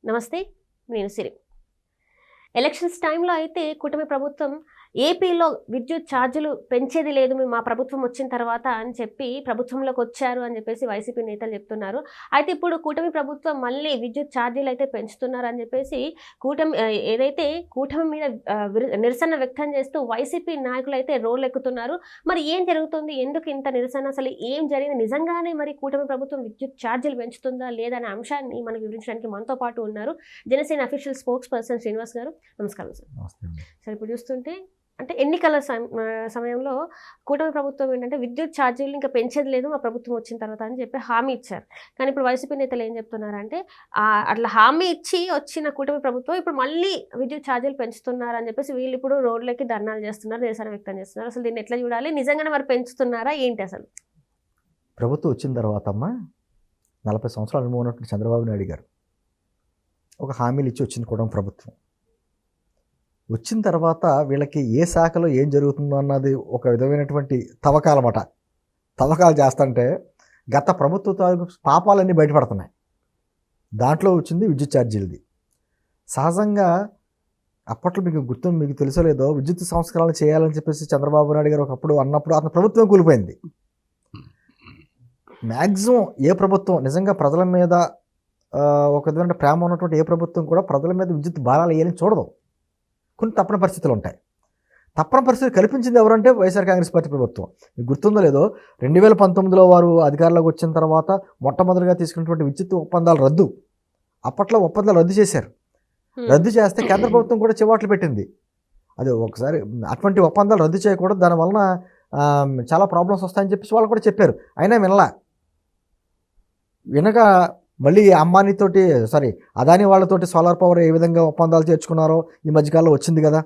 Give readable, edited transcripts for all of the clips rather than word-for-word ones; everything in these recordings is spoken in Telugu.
నమస్తే. నేను సిరి. ఎలక్షన్స్ టైంలో అయితే కూటమి ప్రభుత్వం ఏపీలో విద్యుత్ ఛార్జీలు పెంచేది లేదు మేము మా ప్రభుత్వం వచ్చిన తర్వాత అని చెప్పి ప్రభుత్వంలోకి వచ్చారు అని చెప్పేసి వైసీపీ నేతలు చెప్తున్నారు. అయితే ఇప్పుడు కూటమి ప్రభుత్వం మళ్ళీ విద్యుత్ ఛార్జీలు అయితే పెంచుతున్నారు అని చెప్పేసి ఏదైతే కూటమి మీద నిరసన వ్యక్తం చేస్తూ వైసీపీ నాయకులు అయితే రోడ్లు ఎక్కుతున్నారు. మరి ఏం జరుగుతుంది, ఎందుకు ఇంత నిరసన, అసలు ఏం జరిగింది, నిజంగానే మరి కూటమి ప్రభుత్వం విద్యుత్ ఛార్జీలు పెంచుతుందా లేదా అనే అంశాన్ని మనకు వివరించడానికి మనతో పాటు ఉన్నారు Janasena official spokes person Srinivas గారు. నమస్కారం సార్. సార్, ఇప్పుడు చూస్తుంటే అంటే ఎన్నికల సమయంలో కూటమి ప్రభుత్వం ఏంటంటే విద్యుత్ ఛార్జీలు ఇంకా పెంచేది లేదు మా ప్రభుత్వం వచ్చిన తర్వాత అని చెప్పి హామీ ఇచ్చారు. కానీ ఇప్పుడు వైసీపీ నేతలు ఏం చెప్తున్నారంటే అట్లా హామీ ఇచ్చి వచ్చిన కూటమి ప్రభుత్వం ఇప్పుడు మళ్ళీ విద్యుత్ ఛార్జీలు పెంచుతున్నారు అని చెప్పేసి వీళ్ళు ఇప్పుడు రోడ్లకి ధర్నాలు చేస్తున్నారు, నిరసన వ్యక్తం చేస్తున్నారు. అసలు దీన్ని ఎట్లా చూడాలి, నిజంగానే మరి పెంచుతున్నారా ఏంటి? అసలు ప్రభుత్వం వచ్చిన తర్వాత అమ్మ 40 సంవత్సరాల అనుభవం ఉన్నటువంటి చంద్రబాబు నాయుడు గారు ఒక హామీలు ఇచ్చి వచ్చిన కూటమి ప్రభుత్వం వచ్చిన తర్వాత వీళ్ళకి ఏ శాఖలో ఏం జరుగుతుందో అన్నది ఒక విధమైనటువంటి తవ్వకాలన్నమాట. తవ్వకాలు చేస్తుంటే గత ప్రభుత్వ పాపాలన్నీ బయటపడుతున్నాయి. దాంట్లో వచ్చింది విద్యుత్ ఛార్జీలది. సహజంగా అప్పట్లో మీకు తెలుసో లేదో విద్యుత్ సంస్కరణలు చేయాలని చెప్పేసి చంద్రబాబు నాయుడు గారు ఒకప్పుడు అన్నప్పుడు అతని ప్రభుత్వం కూలిపోయింది. మ్యాక్సిమం ఏ ప్రభుత్వం నిజంగా ప్రజల మీద ఒక విధమైన ప్రేమ ఉన్నటువంటి ఏ ప్రభుత్వం కూడా ప్రజల మీద విద్యుత్ భారాలు వేయాలని చూడదు. కొన్ని తప్పని పరిస్థితులు ఉంటాయి. తప్పని పరిస్థితులు కల్పించింది ఎవరంటే వైఎస్ఆర్ కాంగ్రెస్ పార్టీ ప్రభుత్వం. మీకు గుర్తుందో లేదో 2019లో వారు అధికారంలోకి వచ్చిన తర్వాత మొట్టమొదటిగా తీసుకున్నటువంటి విద్యుత్ ఒప్పందాలు రద్దు. అప్పట్లో ఒప్పందాలు రద్దు చేశారు. రద్దు చేస్తే కేంద్ర ప్రభుత్వం కూడా చివాట్లు పెట్టింది. అది ఒకసారి అటువంటి ఒప్పందాలు రద్దు చేయకూడదు, దానివలన చాలా ప్రాబ్లమ్స్ వస్తాయని చెప్పేసి వాళ్ళు కూడా చెప్పారు. అయినా వినక మళ్ళీ అదాని వాళ్ళతోటి సోలార్ పవర్ ఏ విధంగా ఒప్పందాలు చేర్చుకున్నారో ఈ మధ్యకాలంలో వచ్చింది కదా.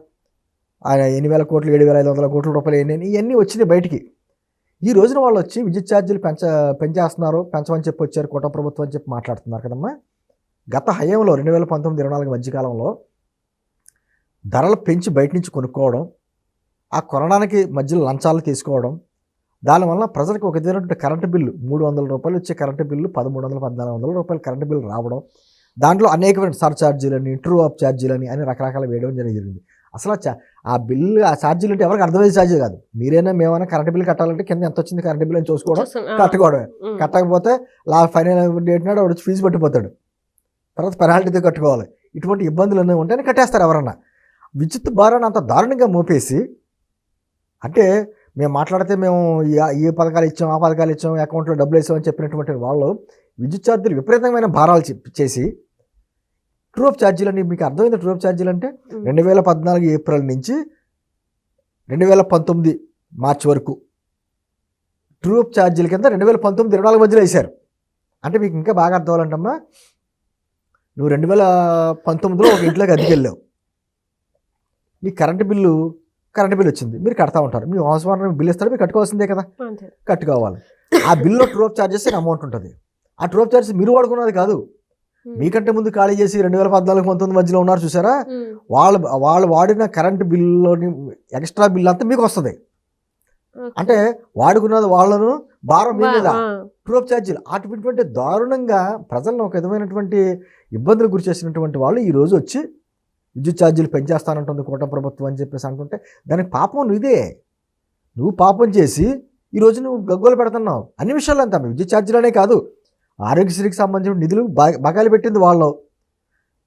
8,000 కోట్లు 7,500 కోట్ల రూపాయలు ఇవన్నీ వచ్చినాయి బయటికి. ఈ రోజున వాళ్ళు వచ్చి విద్యుత్ ఛార్జీలు పెంచేస్తున్నారు, పెంచమని చెప్పి వచ్చారు కూటమి ప్రభుత్వం అని చెప్పి మాట్లాడుతున్నారు కదమ్మా. గత హయాంలో 2019-24 మధ్యకాలంలో ధరలు పెంచి బయట నుంచి కొనుక్కోవడం, ఆ కొనడానికి మధ్యలో లంచాలు తీసుకోవడం, దానివల్ల ప్రజలకు ఒక విధమైనటువంటి కరెంటు బిల్లు 300 రూపాయలు వచ్చే కరెంటు బిల్లు 1,300-1,400 రూపాయలు కరెంటు బిల్లు రావడం, దాంట్లో అనేకమైన సర్ఛార్జీలని, ట్రూ అప్ ఛార్జీలని అని రకరకాల వేయడం జరిగింది. అసలు ఆ బిల్లు ఆ ఛార్జీలు అంటే ఎవరికి అర్థమయ్యే ఛార్జీ కాదు. మేమైనా కరెంటు బిల్లు కట్టాలంటే కింద ఎంత వచ్చింది కరెంటు బిల్లు అని చూసుకోవడం, కట్టుకోవడమే. కట్టకపోతే ఫైనల్ డేట్ నాడు వాడు ఫీజు పట్టిపోతాడు, తర్వాత పెనాల్టీతో కట్టుకోవాలి. ఇటువంటి ఇబ్బందులు అన్నీ ఉంటేనే కట్టేస్తారు ఎవరన్నా. విద్యుత్ భారాన్ని అంత దారుణంగా మోపేసి, అంటే మేము మాట్లాడితే మేము ఈ పథకాలు ఇచ్చాం, ఆ పథకాలు ఇచ్చాం, అకౌంట్లో డబ్బులు వేసామని చెప్పినటువంటి వాళ్ళు విద్యుత్ ఛార్జీలు విపరీతమైన భారాలు చేసి ట్రూ అప్ ఛార్జీలని, మీకు అర్థమైంది ట్రూ అప్ ఛార్జీలు అంటే 2014 ఏప్రిల్ నుంచి 2019 మార్చి వరకు ట్రూ అప్ ఛార్జీల కింద 2019-24 మధ్యలో వేశారు. అంటే మీకు ఇంకా బాగా అర్థం అవ్వాలంటమ్మా, నువ్వు 2019లో ఒక ఇంట్లోకి అద్దెకి వెళ్ళావు, నీ కరెంటు బిల్లు వచ్చింది, మీరు కడతా ఉంటారు. మీ హౌస్ ఓనర్ బిల్ ఇస్తారు, మీరు కట్టుకోవాల్సిందే కదా, కట్టుకోవాలి. ఆ బిల్లో ట్రూ అప్ ఛార్జెస్ అమౌంట్ ఉంటుంది. ఆ ట్రూ అప్ ఛార్జెస్ మీరు వాడుకున్నది కాదు, మీకంటే ముందు ఖాళీ చేసి 2014-19 మధ్యలో ఉన్నారు చూసారా, వాళ్ళు వాడిన కరెంటు బిల్లులోని ఎక్స్ట్రా బిల్ అంతా మీకు వస్తుంది. అంటే వాడుకున్నది వాళ్ళను భారం మీద ట్రూ అప్ ఛార్జీలు. అటువంటి దారుణంగా ప్రజలను ఒక విధమైనటువంటి ఇబ్బందులు గురి చేసినటువంటి వాళ్ళు ఈరోజు వచ్చి విద్యుత్ ఛార్జీలు పెంచేస్తానంటుంది కూటమి ప్రభుత్వం అని చెప్పేసి అంటుంటే దానికి పాపం నువ్వు పాపం చేసి ఈరోజు నువ్వు గగ్గోలు పెడుతున్నావు. అన్ని విషయాలు అంతా విద్యుత్ ఛార్జీలనే కాదు, ఆరోగ్యశ్రీకి సంబంధించిన నిధులు బకాయిలు పెట్టింది వాళ్ళు,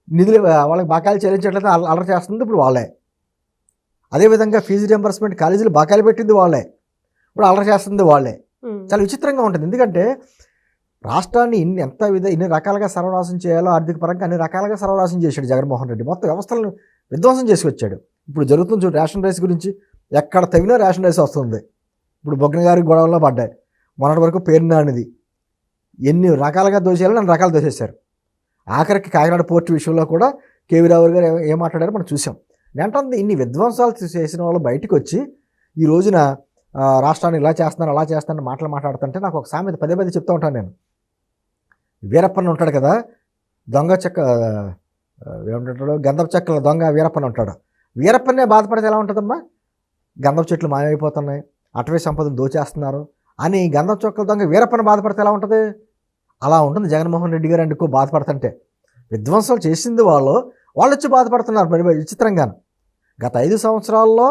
నిధులు వాళ్ళకి బకాయిలు చెల్లించట్లయితే అలర్ చేస్తుంది ఇప్పుడు వాళ్ళే. అదేవిధంగా ఫీజు రియంబర్స్మెంట్ కాలేజీలు బకాయిలు పెట్టింది వాళ్ళే, ఇప్పుడు అలర్ చేస్తుంది వాళ్ళే. చాలా విచిత్రంగా ఉంటుంది. ఎందుకంటే రాష్ట్రాన్ని ఇన్ని రకాలుగా సర్వనాశం చేయాలో ఆర్థిక పరంగా అన్ని రకాలుగా సర్వనాశం చేశాడు జగన్మోహన్ రెడ్డి. మొత్తం వ్యవస్థలను విధ్వంసం చేసుకొచ్చాడు. ఇప్పుడు జరుగుతుంది చూడు రేషన్ రైస్ గురించి, ఎక్కడ తగినా రేషన్ రైస్ వస్తుంది. ఇప్పుడు బొగ్గన గారి గొడవల్లో పడ్డాయి, మొన్నటి వరకు పేరు నానిది, ఎన్ని రకాలుగా దోషేయాలో అన్ని రకాలు దోషేశారు. ఆఖరికి కాకినాడ పోర్టు విషయంలో కూడా కేవీ రావు గారు ఏం మాట్లాడారో మనం చూసాం. అంటే ఇన్ని విధ్వంసాలు చేసిన వాళ్ళు బయటకు వచ్చి ఈ రోజున రాష్ట్రాన్ని ఇలా చేస్తున్నారు అలా చేస్తున్నారు మాట్లాడుతుంటే నాకు ఒక సామెత పదే చెప్తూ ఉంటాను నేను. వీరప్పన్న ఉంటాడు కదా, దొంగ చెక్క ఏమంటాడు, గంధపు చెక్కల దొంగ వీరప్పన్న ఉంటాడు. వీరప్పన్నే బాధపడితే ఎలా ఉంటుందమ్మా, గంధపు చెట్లు మాయమైపోతున్నాయి, అటవీ సంపదను దోచేస్తున్నారు అని గంధపు చెక్కల దొంగ వీరప్పన్న బాధపడితే ఎలా ఉంటుంది, అలా ఉంటుంది జగన్మోహన్ రెడ్డి గారు అందుకో బాధపడుతుంటే. విధ్వంసం చేసింది వాళ్ళు వచ్చి బాధపడుతున్నారు మరి విచిత్రంగాను. గత 5 సంవత్సరాల్లో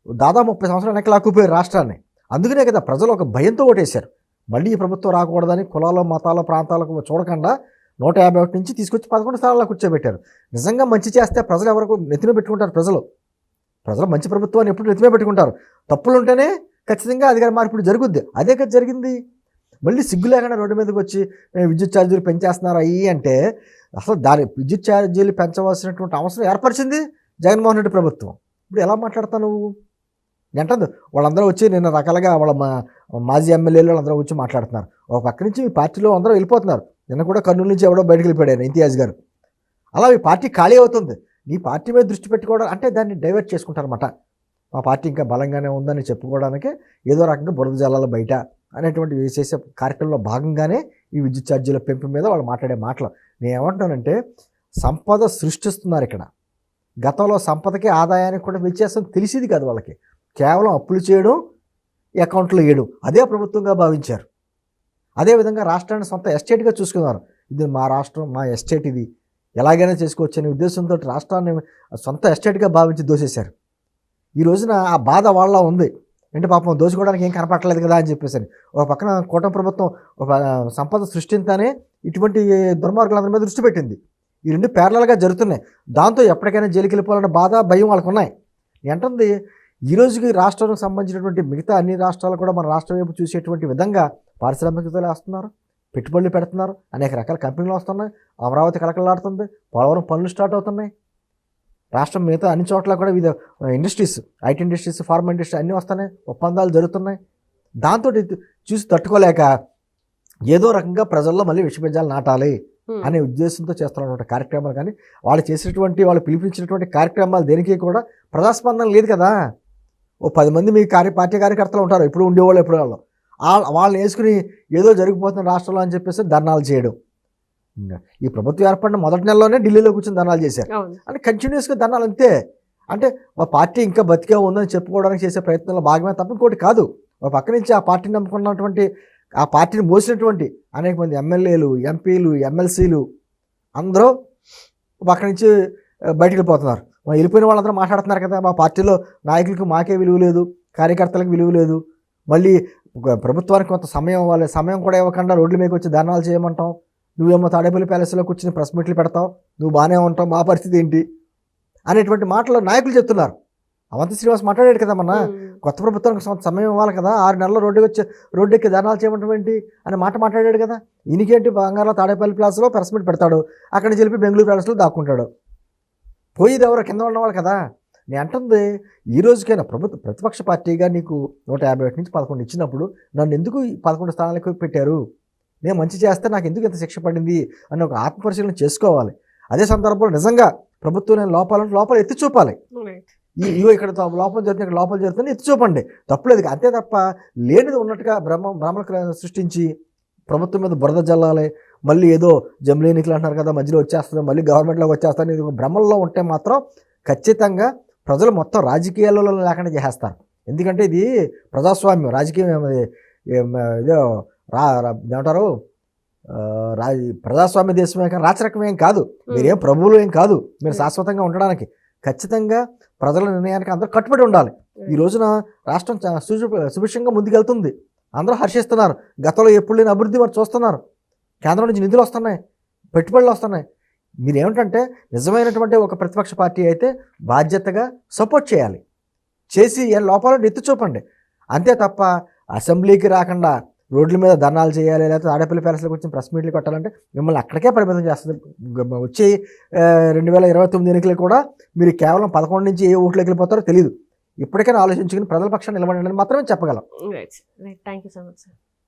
దాదాపు 30 సంవత్సరాలు వెనక్కి లాక్కుపోయారు రాష్ట్రాన్ని. అందుకనే కదా ప్రజలు ఒక భయంతో ఓటేశారు. మళ్ళీ ఈ ప్రభుత్వం రాకూడదని కులాలు మతాలు ప్రాంతాలకు చూడకుండా 151 నుంచి తీసుకొచ్చి 11 స్థానాల్లో కూర్చోబెట్టారు. నిజంగా మంచి చేస్తే ప్రజలు ఎవరికి నెత్తిన పెట్టుకుంటారు. ప్రజలు మంచి ప్రభుత్వాన్ని ఎప్పుడు నెత్తిన పెట్టుకుంటారు. తప్పులు ఉంటేనే ఖచ్చితంగా అధికార మార్పిడి జరుగుద్ది. అదే కదా జరిగింది. మళ్ళీ సిగ్గు లేకుండా రోడ్డు మీదకి వచ్చి విద్యుత్ ఛార్జీలు పెంచేస్తున్నారు అంటే అసలు విద్యుత్ ఛార్జీలు పెంచవలసినటువంటి అవసరం ఏర్పరిచింది జగన్మోహన్ రెడ్డి ప్రభుత్వం. ఇప్పుడు ఎలా మాట్లాడతావు నువ్వు? అంటుంది వాళ్ళందరూ వచ్చి నిన్న రకాలుగా వాళ్ళ మాజీ ఎమ్మెల్యేలు వాళ్ళందరూ వచ్చి మాట్లాడుతున్నారు. ఒక పక్క నుంచి మీ పార్టీలో అందరూ వెళ్ళిపోతున్నారు. నిన్న కూడా కర్నూలు నుంచి ఎవడో బయటకు వెళ్ళిపోయాడు ఇంతియాజ్ గారు. అలా మీ పార్టీ ఖాళీ అవుతుంది. నీ పార్టీ మీద దృష్టి పెట్టుకోవడం అంటే దాన్ని డైవర్ట్ చేసుకుంటారన్నమాట. మా పార్టీ ఇంకా బలంగానే ఉందని చెప్పుకోవడానికి ఏదో రకంగా బురద జల్లాల బయట అనేటువంటి చేసే కార్యక్రమంలో భాగంగానే ఈ విద్యుత్ ఛార్జీల పెంపు మీద వాళ్ళు మాట్లాడే మాటలు. నేను ఏమంటున్నానంటే సంపద సృష్టిస్తున్నారు ఇక్కడ. గతంలో సంపదకి ఆదాయానికి కూడా వ్యత్యాసం తెలిసేది కాదు వాళ్ళకి. కేవలం అప్పులు చేయడం, అకౌంట్లో వేయడం అదే ప్రభుత్వంగా భావించారు. అదేవిధంగా రాష్ట్రాన్ని సొంత ఎస్టేట్గా చూసుకున్నారు. ఇది మా రాష్ట్రం, మా ఎస్టేట్, ఇది ఎలాగైనా చేసుకోవచ్చు అనే ఉద్దేశంతో రాష్ట్రాన్ని సొంత ఎస్టేట్గా భావించి దోసేశారు. ఈ రోజున ఆ బాధ వాళ్ళ ఉంది. అంటే పాపం దోచుకోవడానికి ఏం కనపడలేదు కదా అని చెప్పేసి ఒక పక్కన కూటమి ప్రభుత్వం ఒక సంపద సృష్టించానే ఇటువంటి దుర్మార్గులందరి మీద దృష్టి పెట్టింది. ఈ రెండు ప్యారలల్గా జరుగుతున్నాయి. దాంతో ఎప్పటికైనా జైలుకి వెళ్ళిపోవాలన్న బాధ, భయం వాళ్ళకు ఉన్నాయి. ఏంటంది ఈ రోజుకి రాష్ట్రానికి సంబంధించినటువంటి మిగతా అన్ని రాష్ట్రాలు కూడా మన రాష్ట్రం వైపు చూసేటువంటి విధంగా పారిశ్రామికతలు వేస్తున్నారు, పెట్టుబడులు పెడుతున్నారు, అనేక రకాల కంపెనీలు వస్తున్నాయి, అమరావతి కలకలాడుతుంది, పోలవరం పనులు స్టార్ట్ అవుతున్నాయి. రాష్ట్రం మిగతా అన్ని చోట్ల కూడా వివిధ industries, IT industries, pharma industry అన్నీ వస్తున్నాయి, ఒప్పందాలు జరుగుతున్నాయి. దాంతో చూసి తట్టుకోలేక ఏదో రకంగా ప్రజల్లో మళ్ళీ విషబీజాలు నాటాలి అనే ఉద్దేశంతో చేస్తున్నటువంటి కార్యక్రమాలు, కానీ వాళ్ళు చేసినటువంటి వాళ్ళు పిలిపించినటువంటి కార్యక్రమాలు దేనికి కూడా ప్రజాస్పందన లేదు కదా. ఓ 10 మంది మీ పార్టీ కార్యకర్తలు ఉంటారు, ఎప్పుడు ఉండేవాళ్ళు, ఎప్పుడు వాళ్ళని వేసుకుని ఏదో జరిగిపోతున్న రాష్ట్రంలో అని చెప్పేసి ధర్నాలు చేయడం. ఈ ప్రభుత్వం ఏర్పడిన మొదటి నెలలోనే ఢిల్లీలో కూర్చొని ధర్నాలు చేశారు. అంటే కంటిన్యూస్గా ధర్నాలు అంతే. అంటే మా పార్టీ ఇంకా బతికే ఉందని చెప్పుకోవడానికి చేసే ప్రయత్నంలో భాగమే తప్ప ఇంకోటి కాదు. ఒక పక్క నుంచి ఆ పార్టీని నమ్ముకున్నటువంటి, ఆ పార్టీని మోసినటువంటి అనేక మంది ఎమ్మెల్యేలు, ఎంపీలు, ఎమ్మెల్సీలు అందరూ పక్క నుంచి బయటకు వెళ్ళిపోతున్నారు. వెళ్ళిపోయిన వాళ్ళందరూ మాట్లాడుతున్నారు కదా, మా పార్టీలో నాయకులకు మాకే విలువ లేదు, కార్యకర్తలకు విలువ లేదు, మళ్ళీ ప్రభుత్వానికి కొంత సమయం ఇవ్వాలి, సమయం కూడా ఇవ్వకుండా రోడ్ల మీదకి వచ్చి ధర్నాలు చేయమంటాం, నువ్వేమో తాడేపల్లి ప్యాలెస్లో కూర్చుని ప్రెస్ మీట్లు పెడతావు, నువ్వు బాగానే ఉంటావు, మా పరిస్థితి ఏంటి అనేటువంటి మాటలు నాయకులు చెప్తున్నారు. అవంతి శ్రీనివాస్ మాట్లాడాడు కదా, మన కొత్త ప్రభుత్వానికి కొంత సమయం ఇవ్వాలి కదా, 6 నెలలు రోడ్డెక్కి ధర్నాలు చేయమంటాం ఏంటి అనే మాట మాట్లాడాడు కదా. ఈయనకేంటి, బంగారంలో తాడేపల్లి ప్లాస్లో ప్రెస్ మీట్ పెడతాడు, అక్కడి నుంచి వెళ్ళి బెంగళూరు ప్యాలెస్లో దాక్కుంటాడు. పోయేది ఎవరో కింద ఉన్నవాళ్ళు కదా. నేను అంటుంది ఈ రోజుకైనా ప్రతిపక్ష పార్టీగా నీకు 151 నుంచి 11 ఇచ్చినప్పుడు నన్ను ఎందుకు 11 స్థానాలకు పెట్టారు, నేను మంచి చేస్తే నాకు ఎందుకు ఇంత శిక్ష పడింది అని ఒక ఆత్మపరిశీలన చేసుకోవాలి. అదే సందర్భంలో నిజంగా ప్రభుత్వం నేను లోపాలు ఎత్తి చూపాలి. ఇవో ఇక్కడ లోపం జరుగుతుంది, ఇక్కడ లోపాలు జరుగుతుంది, ఎత్తి చూపండి, తప్పులేదు. అంతే తప్ప లేనిది ఉన్నట్టుగా భ్రమలు సృష్టించి ప్రభుత్వం మీద బురద జల్లాలి, మళ్ళీ ఏదో జమిలీ ఎన్నికలు అంటున్నారు కదా, మధ్యలో వచ్చేస్తుంది, మళ్ళీ గవర్నమెంట్లోకి వచ్చేస్తాను, ఇది భ్రమల్లో ఉంటే మాత్రం ఖచ్చితంగా ప్రజలు మొత్తం రాజకీయాలలో లేకుండా చేసేస్తారు. ఎందుకంటే ఇది ప్రజాస్వామ్యం, రాజకీయం, ఇదో ఏమంటారు, ప్రజాస్వామ్య దేశమే కానీ రాచరికమేం కాదు, మీరేం ప్రభువులు ఏం కాదు, మీరు శాశ్వతంగా ఉండడానికి ఖచ్చితంగా ప్రజల నిర్ణయానికి అందరూ కట్టుబడి ఉండాలి. ఈ రోజున రాష్ట్రం సుభిక్షంగా ముందుకెళ్తుంది, అందరూ హర్షిస్తున్నారు. గతంలో ఎప్పుడు లేని అభివృద్ధి మరి చూస్తున్నారు, కేంద్రం నుంచి నిధులు వస్తున్నాయి, పెట్టుబడులు వస్తున్నాయి. మీరేమిటంటే నిజమైనటువంటి ఒక ప్రతిపక్ష పార్టీ అయితే బాధ్యతగా సపోర్ట్ చేయాలి, చేసి లోపాలను ఎత్తి చూపండి. అంతే తప్ప అసెంబ్లీకి రాకుండా రోడ్ల మీద ధర్నాలు చేయాలి, లేకపోతే ఆడపల్లి ప్యాలెస్లోకి వచ్చి ప్రెస్ మీట్లు కొట్టాలంటే మిమ్మల్ని అక్కడికే పరిమితం చేస్తుంది. వచ్చే 2029 ఎన్నికలు కూడా మీరు కేవలం 11 నుంచి ఏ ఓట్లోకి వెళ్ళిపోతారో తెలియదు. ఇప్పటికైనా ఆలోచించుకుని ప్రజల పక్షాన్ని నిలబడండి మాత్రమే చెప్పగలం. Right, thank you so much sir.